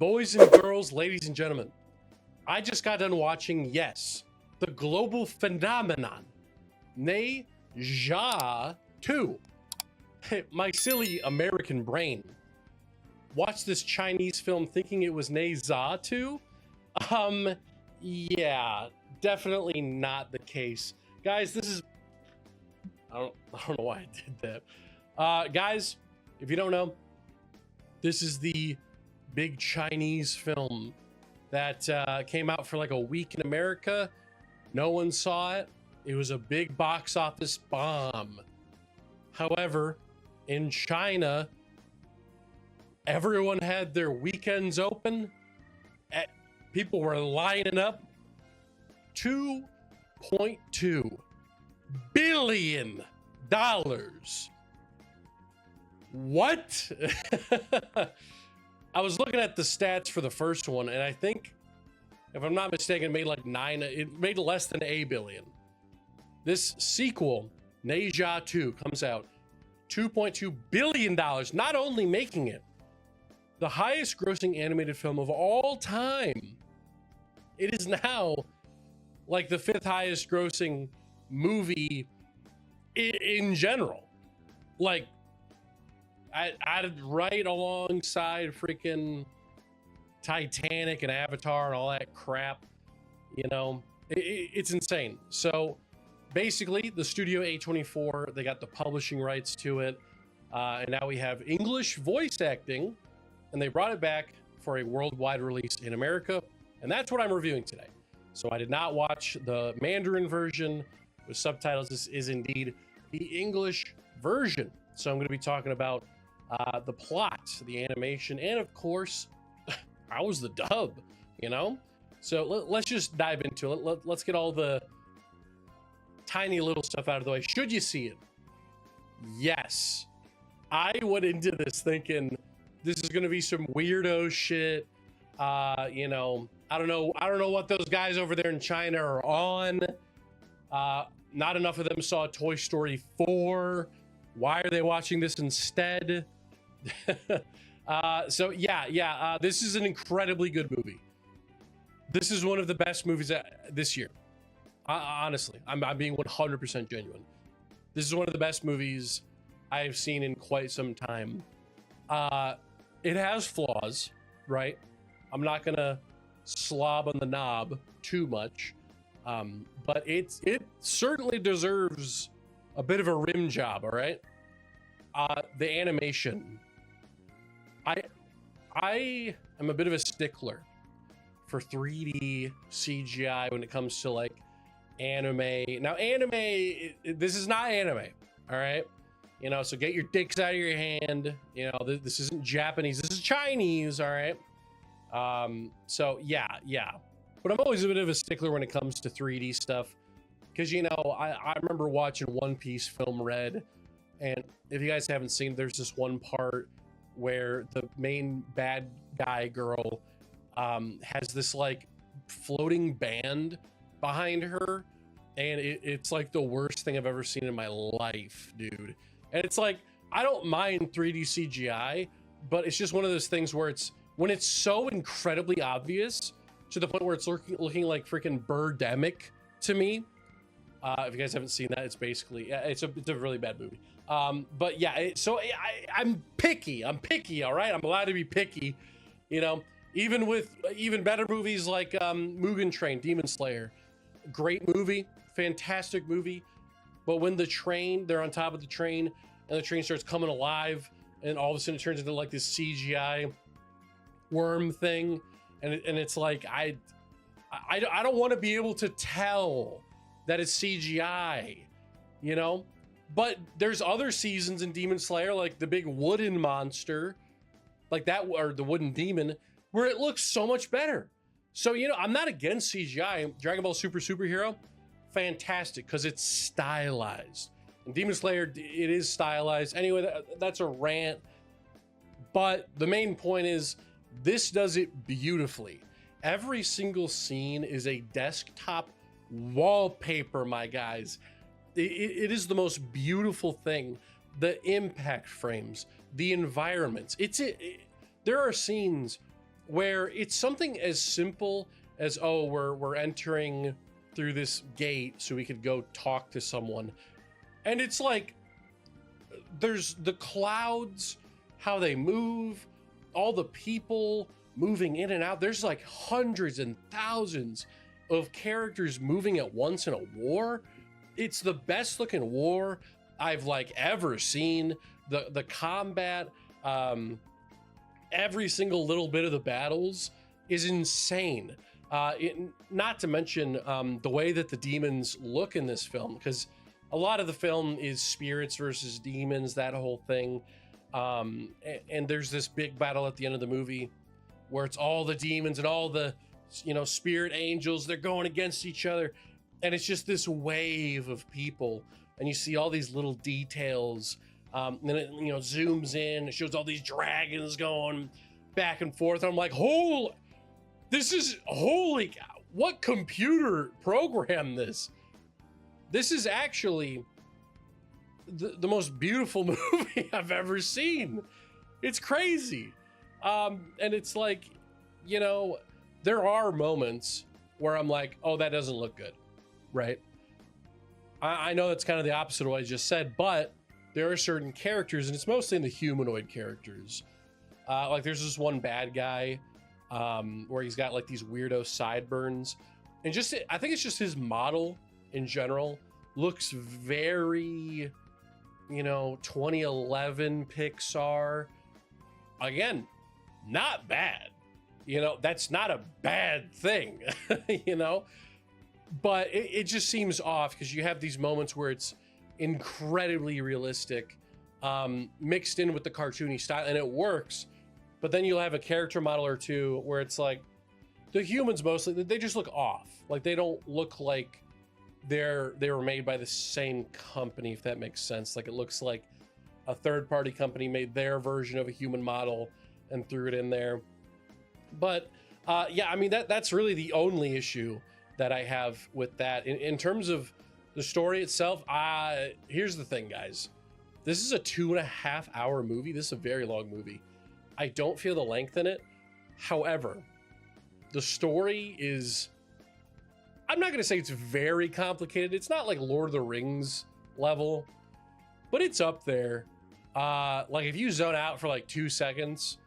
Boys and girls, ladies and gentlemen, I just got done watching, yes, the global phenomenon, Ne Zha 2. My silly American brain watched this Chinese film thinking it was Ne Zha 2. Yeah, definitely not the case. Guys, this is... I don't know why I did that. Guys, if you don't know, this is the big Chinese film that came out for like a week in America. No one saw it. It was a big box office bomb. However, in China, everyone had their weekends open. People were lining up. $2.2 billion. What? I was looking at the stats for the first one, and I think, if I'm not mistaken, it made like it made less than $1 billion. This sequel, Ne Zha 2, comes out, $2.2 billion, not only making it the highest grossing animated film of all time, it is now like the 5th highest grossing movie in general. Like, added right alongside freaking Titanic and Avatar and all that crap. You know, it's insane. So basically, the studio A24, they got the publishing rights to it, and now we have English voice acting, and they brought it back for a worldwide release in America, and that's what I'm reviewing today. So I did not watch the Mandarin version with subtitles. This is indeed the English version. So I'm going to be talking about the plot, the animation, and of course, how was the dub, you know? So let's just dive into it. Let's get all the tiny little stuff out of the way. Should you see it? Yes. I went into this thinking this is going to be some weirdo shit. You know, I don't know what those guys over there in China are on. Not enough of them saw Toy Story 4. Why are they watching this instead? So yeah, this is an incredibly good movie. This is one of the best movies this year. Honestly, I'm being 100% genuine. This is one of the best movies I've seen in quite some time. It has flaws, right? I'm not gonna slob on the knob too much, but it certainly deserves a bit of a rim job. All right. The animation. I am a bit of a stickler for 3D CGI when it comes to like anime. Now, anime, this is not anime, all right? You know, so get your dicks out of your hand. You know, this isn't Japanese, this is Chinese, all right? So yeah. But I'm always a bit of a stickler when it comes to 3D stuff, because, you know, I remember watching One Piece Film Red, and if you guys haven't seen, there's this one part where the main bad guy girl has this like floating band behind her, and it's like the worst thing I've ever seen in my life, dude. And it's like, I don't mind 3D CGI, but it's just one of those things where when it's so incredibly obvious to the point where it's looking like freaking Birdemic to me. If you guys haven't seen that, it's basically, it's a really bad movie. But yeah, I'm picky. All right. I'm allowed to be picky, you know, even with even better movies like Mugen Train, Demon Slayer, great movie, fantastic movie. But when they're on top of the train and the train starts coming alive, and all of a sudden it turns into like this CGI worm thing. And it's like, I don't want to be able to tell that it's CGI, you know? But there's other seasons in Demon Slayer, like the big wooden monster, like that, or the wooden demon, where it looks so much better. So, you know, I'm not against CGI. Dragon Ball Superhero, fantastic, because it's stylized. And Demon Slayer, it is stylized. Anyway, that's a rant. But the main point is, this does it beautifully. Every single scene is a desktop wallpaper, my guys. It is the most beautiful thing. The impact frames, the environments. There are scenes where it's something as simple as, oh, we're entering through this gate so we could go talk to someone. And it's like, there's the clouds, how they move, all the people moving in and out. There's like hundreds and thousands of characters moving at once in a war. It's the best looking war I've like ever seen. The combat, every single little bit of the battles is insane. Not to mention the way that the demons look in this film, because a lot of the film is spirits versus demons, that whole thing. And there's this big battle at the end of the movie where it's all the demons and all the, you know, spirit angels, they're going against each other. And it's just this wave of people. And you see all these little details. And it, you know, zooms in, it shows all these dragons going back and forth. I'm like, holy, what computer programmed this? This is actually the most beautiful movie I've ever seen. It's crazy. And it's like, you know, there are moments where I'm like, oh, that doesn't look good, right? I know that's kind of the opposite of what I just said, but there are certain characters, and it's mostly in the humanoid characters. Like there's this one bad guy where he's got like these weirdo sideburns. And just, I think it's just his model in general looks very, you know, 2011 Pixar. Again, not bad. You know, that's not a bad thing, you know? But it just seems off because you have these moments where it's incredibly realistic, mixed in with the cartoony style, and it works. But then you'll have a character model or two where it's like the humans mostly, they just look off. Like they don't look like they were made by the same company, if that makes sense. Like it looks like a third-party company made their version of a human model and threw it in there. But yeah, I mean, that's really the only issue that I have with that. In terms of the story itself, here's the thing, guys. This is a 2.5 hour movie. This is a very long movie. I don't feel the length in it. However, the story is, I'm not going to say it's very complicated. It's not like Lord of the Rings level, but it's up there. Like if you zone out for like 2 seconds,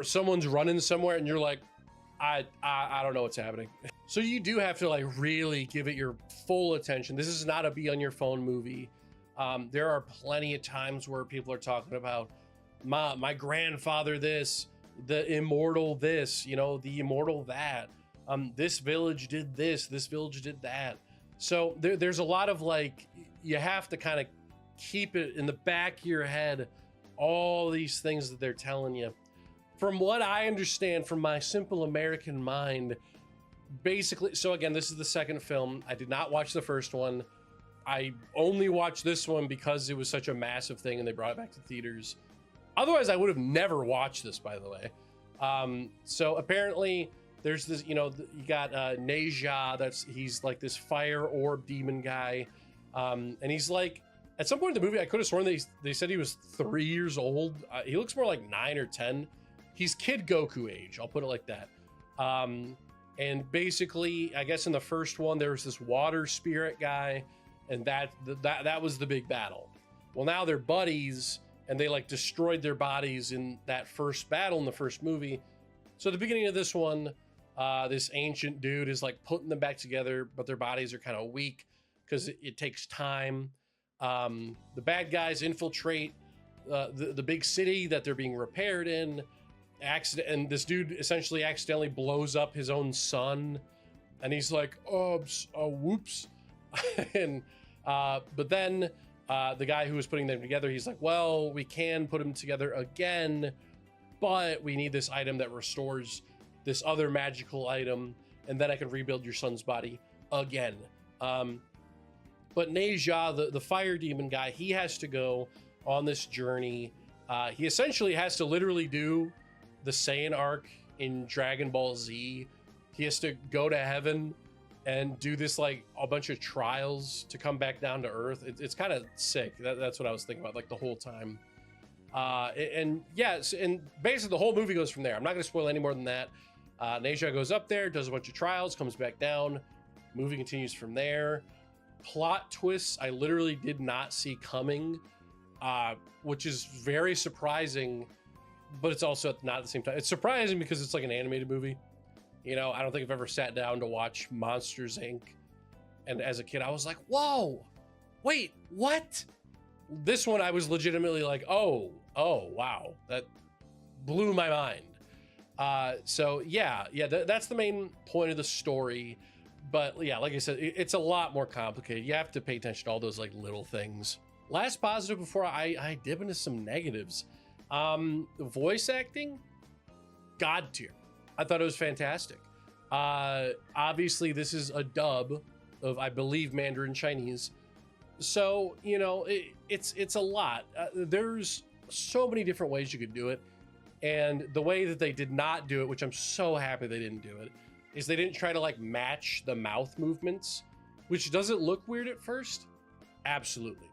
someone's running somewhere and you're like, I don't know what's happening. So you do have to like really give it your full attention. This is not a be on your phone movie. There are plenty of times where people are talking about my grandfather this, the immortal this, you know, the immortal that. This village did this village did that. So there's a lot of like, you have to kind of keep it in the back of your head, all these things that they're telling you. From what I understand from my simple American mind, basically, so again, this is the second film. I did not watch the first one. I only watched this one because it was such a massive thing and they brought it back to theaters. Otherwise, I would have never watched this, by the way. So apparently there's this, you know, you got Neja, he's like this fire orb demon guy. And he's like, at some point in the movie, I could have sworn they said he was 3 years old. He looks more like 9 or 10. He's Kid Goku age, I'll put it like that. And basically, I guess in the first one, there was this water spirit guy, and that was the big battle. Well, now they're buddies, and they like destroyed their bodies in that first battle in the first movie. So at the beginning of this one, this ancient dude is like putting them back together, but their bodies are kind of weak because it takes time. The bad guys infiltrate the big city that they're being repaired in. And this dude essentially accidentally blows up his own son, and he's like, whoops. And but then the guy who was putting them together, he's like, well, we can put them together again, but we need this item that restores this other magical item, and then I can rebuild your son's body again. But Neja, the fire demon guy, he has to go on this journey. He essentially has to literally do the Saiyan arc in Dragon Ball Z. He has to go to heaven and do this like a bunch of trials to come back down to earth. It's kind of sick. That's what I was thinking about like the whole time. And yes, and basically the whole movie goes from there. I'm not going to spoil any more than that. Neja goes up there, does a bunch of trials, comes back down. Movie continues from there. Plot twists I literally did not see coming, which is very surprising, but it's also not at the same time. It's surprising because it's like an animated movie. You know, I don't think I've ever sat down to watch Monsters, Inc. And as a kid, I was like, whoa, wait, what? This one, I was legitimately like, oh, wow. That blew my mind. So yeah, that's the main point of the story. But yeah, like I said, it's a lot more complicated. You have to pay attention to all those like little things. Last positive before I dip into some negatives. Voice acting, God tier. I thought it was fantastic. Obviously, this is a dub of, I believe, Mandarin Chinese. So, you know, it's a lot. There's so many different ways you could do it. And the way that they did not do it, which I'm so happy they didn't do it, is they didn't try to like match the mouth movements, which doesn't look weird at first. Absolutely.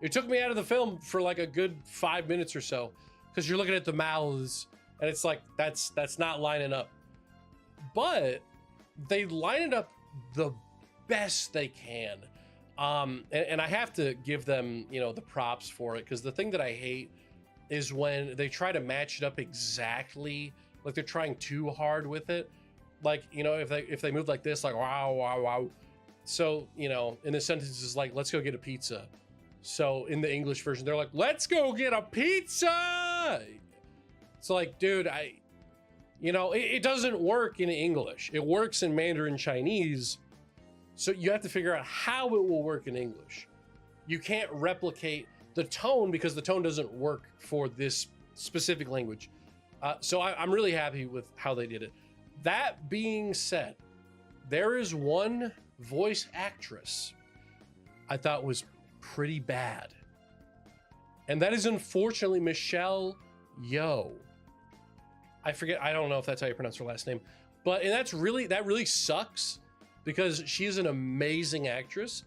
It took me out of the film for like a good 5 minutes or so, because you're looking at the mouths and it's like, that's not lining up. But they line it up the best they can. And I have to give them, you know, the props for it, because the thing that I hate is when they try to match it up exactly, like they're trying too hard with it. Like, you know, if they move like this, like wow. So, you know, in the sentence is like, let's go get a pizza. So in the English version, they're like, let's go get a pizza. It's like, dude, you know, it doesn't work in English. It works in Mandarin Chinese. So you have to figure out how it will work in English. You can't replicate the tone because the tone doesn't work for this specific language. So I'm really happy with how they did it. That being said, there is one voice actress I thought was pretty bad. And that is unfortunately Michelle Yeoh. I forget, I don't know if that's how you pronounce her last name, but and that really sucks, because she's an amazing actress.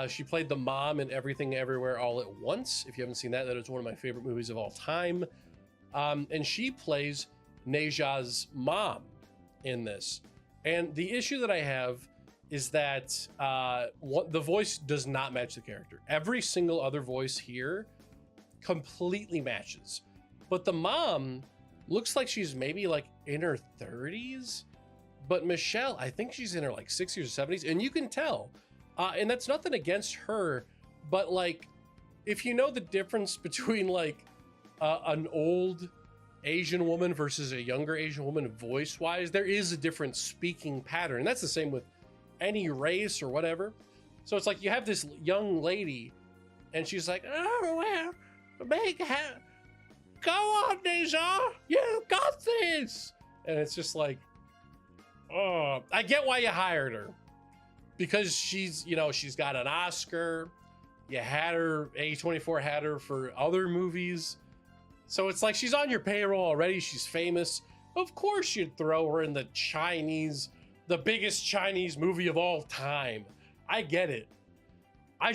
She played the mom in Everything Everywhere All at Once. If you haven't seen that, that is one of my favorite movies of all time. And she plays Neja's mom in this. And the issue that I have is that the voice does not match the character. Every single other voice here completely matches. But the mom looks like she's maybe like in her 30s. But Michelle, I think she's in her like 60s or 70s. And you can tell. And that's nothing against her. But like, if you know the difference between like an old Asian woman versus a younger Asian woman voice-wise, there is a different speaking pattern. And that's the same with any race or whatever. So it's like you have this young lady and she's like, oh, well, go on, Neja, you got this. And it's just like, oh, I get why you hired her, because she's, you know, she's got an Oscar. You had her, A24 had her for other movies. So it's like she's on your payroll already. She's famous. Of course you'd throw her in the biggest Chinese movie of all time. I get it. I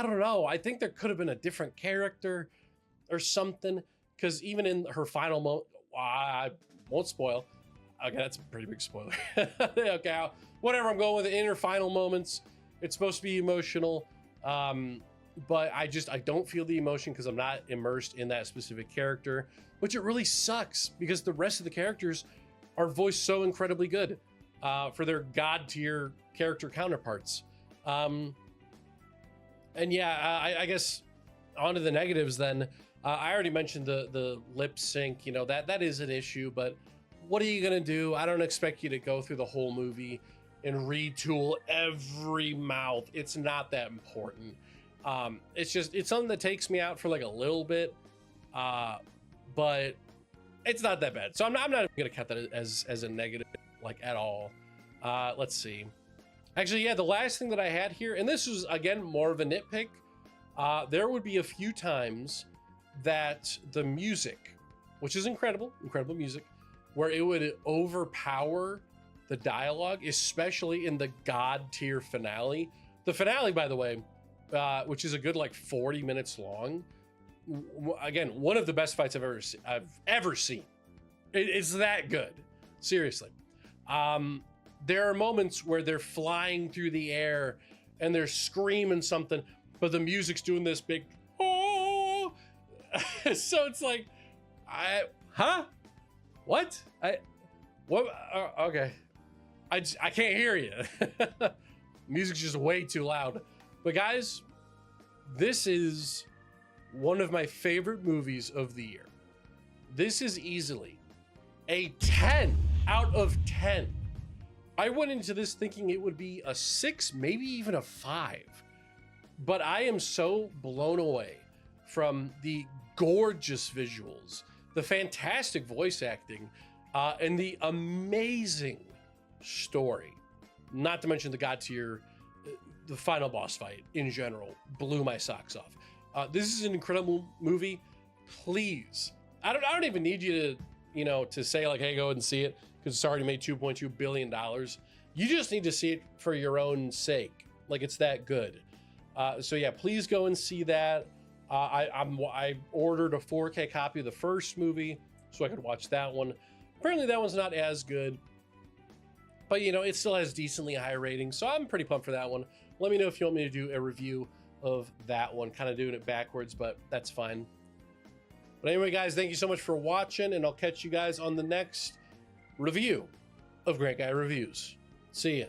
don't know. I think there could have been a different character or something, because even in her final moment, I won't spoil. Okay, that's a pretty big spoiler. Okay, whatever, I'm going with it. In her final moments, it's supposed to be emotional. But I don't feel the emotion because I'm not immersed in that specific character, which it really sucks, because the rest of the characters are voiced so incredibly good for their god tier character counterparts. And yeah, I guess on to the negatives then. I already mentioned the lip sync, you know, that is an issue, but what are you gonna do? I don't expect you to go through the whole movie and retool every mouth. It's not that important. It's something that takes me out for like a little bit, but it's not that bad. So I'm not gonna count that as a negative, like, at all. Let's see. Actually, yeah, the last thing that I had here, and this was again more of a nitpick, there would be a few times that the music, which is incredible music, where it would overpower the dialogue, especially in the god tier finale. The finale, by the way, which is a good like 40 minutes long, again, one of the best fights I've ever seen. It's that good, seriously. There are moments where they're flying through the air and they're screaming something, but the music's doing this big oh. So it's like, what? Okay, I can't hear you. Music's just way too loud. But guys, this is one of my favorite movies of the year. This is easily a 10 out of 10. I went into this thinking it would be a 6, maybe even a 5. But I am so blown away from the gorgeous visuals, the fantastic voice acting, and the amazing story. Not to mention the God tier, the final boss fight in general blew my socks off. This is an incredible movie. Please, I don't even need you to, to say like, hey, go ahead and see it, because it's already made $2.2 billion. You just need to see it for your own sake. Like, it's that good. So yeah, please go and see that. I ordered a 4K copy of the first movie so I could watch that one. Apparently that one's not as good, but it still has decently high ratings. So I'm pretty pumped for that one. Let me know if you want me to do a review of that one, kind of doing it backwards, but that's fine. But anyway, guys, thank you so much for watching, and I'll catch you guys on the next review of Grant Guy Reviews. See ya.